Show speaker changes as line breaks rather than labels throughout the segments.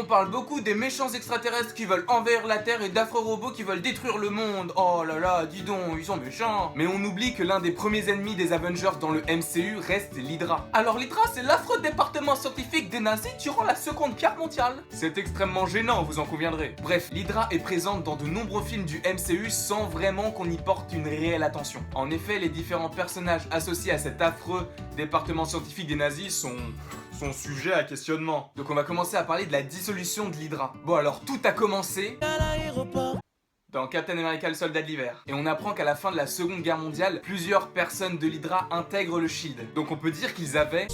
On parle beaucoup des méchants extraterrestres qui veulent envahir la Terre et d'affreux robots qui veulent détruire le monde. Oh là là, dis donc, ils sont méchants. Mais on oublie que l'un des premiers ennemis des Avengers dans le MCU reste l'Hydra. Alors l'Hydra, c'est l'affreux département scientifique des nazis durant la Seconde Guerre mondiale. C'est extrêmement gênant, vous en conviendrez. Bref, l'Hydra est présente dans de nombreux films du MCU sans vraiment qu'on y porte une réelle attention. En effet, les différents personnages associés à cet affreux département scientifique des nazis sont sujets à questionnement. Donc on va commencer à parler de la dissolution de l'Hydra. Bon alors, tout a commencé dans Captain America le soldat de l'hiver. Et on apprend qu'à la fin de la Seconde Guerre mondiale, plusieurs personnes de l'Hydra intègrent le SHIELD. Donc on peut dire qu'ils avaient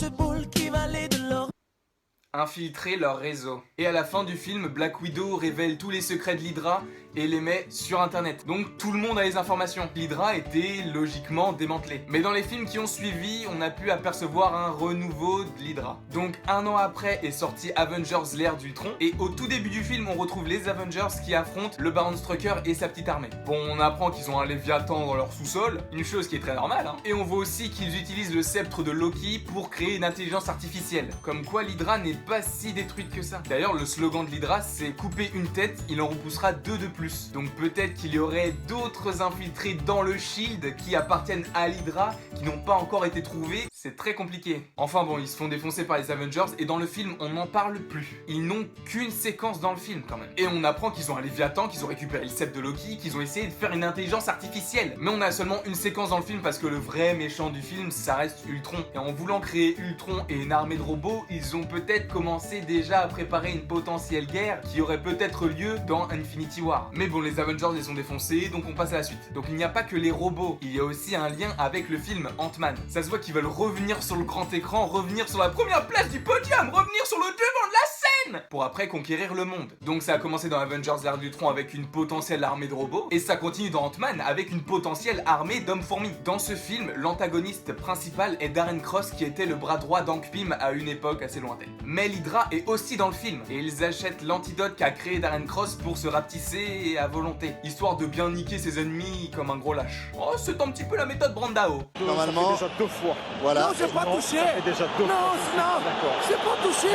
infiltré leur réseau. Et à la fin du film, Black Widow révèle tous les secrets de l'Hydra et les met sur internet. Donc tout le monde a les informations. L'Hydra était logiquement démantelée. Mais dans les films qui ont suivi, on a pu apercevoir un renouveau de l'Hydra. Donc un an après est sorti Avengers l'ère d'Ultron. Et au tout début du film, on retrouve les Avengers qui affrontent le Baron Strucker et sa petite armée. Bon, on apprend qu'ils ont un Léviathan dans leur sous-sol, une chose qui est très normale, hein. Et on voit aussi qu'ils utilisent le sceptre de Loki pour créer une intelligence artificielle. Comme quoi l'Hydra n'est pas si détruite que ça. D'ailleurs, le slogan de l'Hydra, c'est couper une tête, il en repoussera deux de plus. Donc peut-être qu'il y aurait d'autres infiltrés dans le SHIELD qui appartiennent à l'Hydra, qui n'ont pas encore été trouvés. C'est très compliqué. Enfin bon, ils se font défoncer par les Avengers et dans le film, on n'en parle plus. Ils n'ont qu'une séquence dans le film quand même. Et on apprend qu'ils ont un Léviathan, qu'ils ont récupéré le sceptre de Loki, qu'ils ont essayé de faire une intelligence artificielle. Mais on a seulement une séquence dans le film parce que le vrai méchant du film, ça reste Ultron. Et en voulant créer Ultron et une armée de robots, ils ont peut-être commencé déjà à préparer une potentielle guerre qui aurait peut-être lieu dans Infinity War. Mais bon, les Avengers les ont défoncés, donc on passe à la suite. Donc il n'y a pas que les robots, il y a aussi un lien avec le film Ant-Man. Ça se voit qu'ils veulent revenir sur le grand écran, revenir sur la première place du podium, revenir sur le devant de la scène pour après conquérir le monde. Donc ça a commencé dans Avengers l'ère d'Ultron avec une potentielle armée de robots, et ça continue dans Ant-Man avec une potentielle armée d'hommes-fourmis. Dans ce film, l'antagoniste principal est Darren Cross qui était le bras droit d'Hank Pym à une époque assez lointaine. Mais l'Hydra est aussi dans le film, et ils achètent l'antidote qu'a créé Darren Cross pour se rapetisser à volonté, histoire de bien niquer ses ennemis comme un gros lâche. Oh, c'est un petit peu la méthode Brandao.
Normalement,
ça fait déjà 2 fois.
Voilà.
Non, j'ai pas touché. Ça fait déjà 2 fois. Non, d'accord. J'ai pas touché.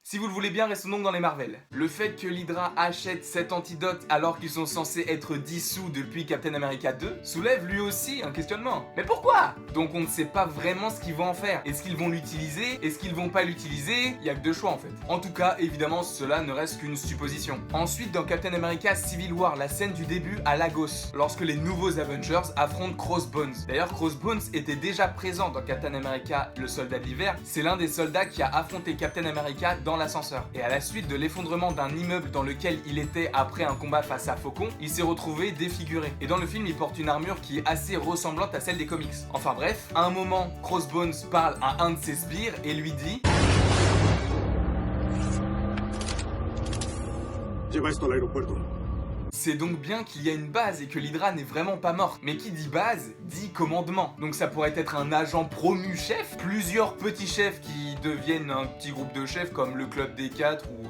Si vous le voulez bien, restons donc dans les Marvel. Le fait que l'Hydra achète cet antidote alors qu'ils sont censés être dissous depuis Captain America 2 soulève lui aussi un questionnement. Mais pourquoi? Donc on ne sait pas vraiment ce qu'ils vont en faire. Est-ce qu'ils vont l'utiliser? Est-ce qu'ils vont pas l'utiliser? Il y a que deux choix en fait. En tout cas, évidemment, cela ne reste qu'une supposition. Ensuite, dans Captain America Civil War, la scène du début à Lagos, lorsque les nouveaux Avengers affrontent Crossbones. D'ailleurs, Crossbones était déjà présent dans Captain America le soldat de l'hiver. C'est l'un des soldats qui a affronté Captain America dans l'ascenseur. Et à la suite de l'effondrement d'un immeuble dans lequel il était après un combat face à Faucon, il s'est retrouvé défiguré. Et dans le film, il porte une armure qui est assez ressemblante à celle des comics. Enfin bref, à un moment, Crossbones parle à un de ses sbires et lui dit:
Lleva esto al aeropuerto.
C'est donc bien qu'il y a une base et que l'Hydra n'est vraiment pas morte. Mais qui dit base, dit commandement. Donc ça pourrait être un agent promu chef, plusieurs petits chefs qui deviennent un petit groupe de chefs comme le club des 4 ou...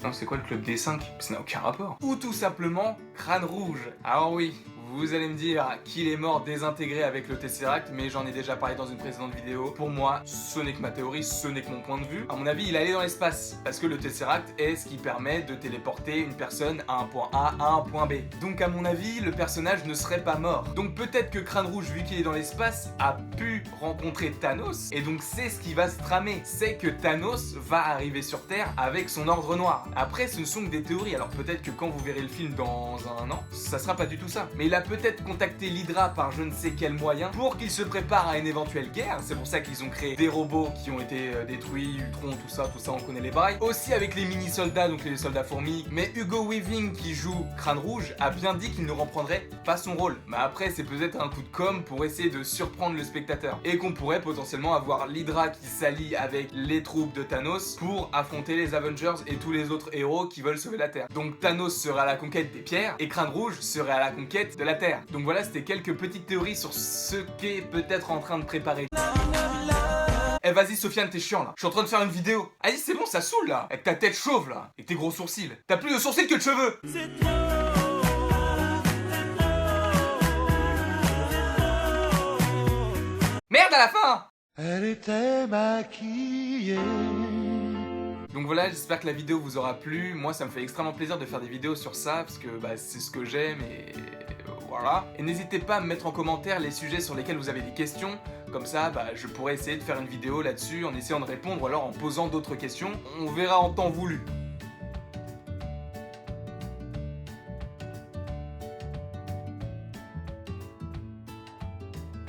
Non, c'est quoi le club des 5? Ça n'a aucun rapport. Ou tout simplement Crâne Rouge. Alors oui, vous allez me dire qu'il est mort désintégré avec le Tesseract, mais j'en ai déjà parlé dans une précédente vidéo. Pour moi, ce n'est que ma théorie, ce n'est que mon point de vue. À mon avis, il est allé dans l'espace, parce que le Tesseract est ce qui permet de téléporter une personne à un point A à un point B. Donc à mon avis, le personnage ne serait pas mort. Donc peut-être que Crâne Rouge, vu qu'il est dans l'espace, a pu rencontrer Thanos, et donc c'est ce qui va se tramer. C'est que Thanos va arriver sur Terre avec son ordre noir. Après, ce ne sont que des théories, alors peut-être que quand vous verrez le film dans un an, ça sera pas du tout ça. Mais il a peut-être contacté l'Hydra par je ne sais quel moyen pour qu'il se prépare à une éventuelle guerre. C'est pour ça qu'ils ont créé des robots qui ont été détruits, Ultron, tout ça, on connaît les bails. Aussi avec les mini-soldats, donc les soldats fourmis. Mais Hugo Weaving, qui joue Crâne Rouge, a bien dit qu'il ne reprendrait pas son rôle. Mais après, c'est peut-être un coup de com' pour essayer de surprendre le spectateur. Et qu'on pourrait potentiellement avoir l'Hydra qui s'allie avec les troupes de Thanos pour affronter les Avengers et tous les autres héros qui veulent sauver la Terre. Donc Thanos serait à la conquête des pierres et Crâne Rouge serait à la conquête de la Terre. Donc voilà, c'était quelques petites théories sur ce qu'est peut-être en train de préparer. Eh vas-y Sofiane, t'es chiant là. Je suis en train de faire une vidéo. Allez, c'est bon, ça saoule là. Avec ta tête chauve là. Et tes gros sourcils. T'as plus de sourcils que de cheveux. Merde à la fin.
Elle était maquillée.
Donc voilà, j'espère que la vidéo vous aura plu. Moi, ça me fait extrêmement plaisir de faire des vidéos sur ça, parce que c'est ce que j'aime et voilà. Et n'hésitez pas à me mettre en commentaire les sujets sur lesquels vous avez des questions. Comme ça, je pourrais essayer de faire une vidéo là-dessus en essayant de répondre ou alors en posant d'autres questions. On verra en temps voulu.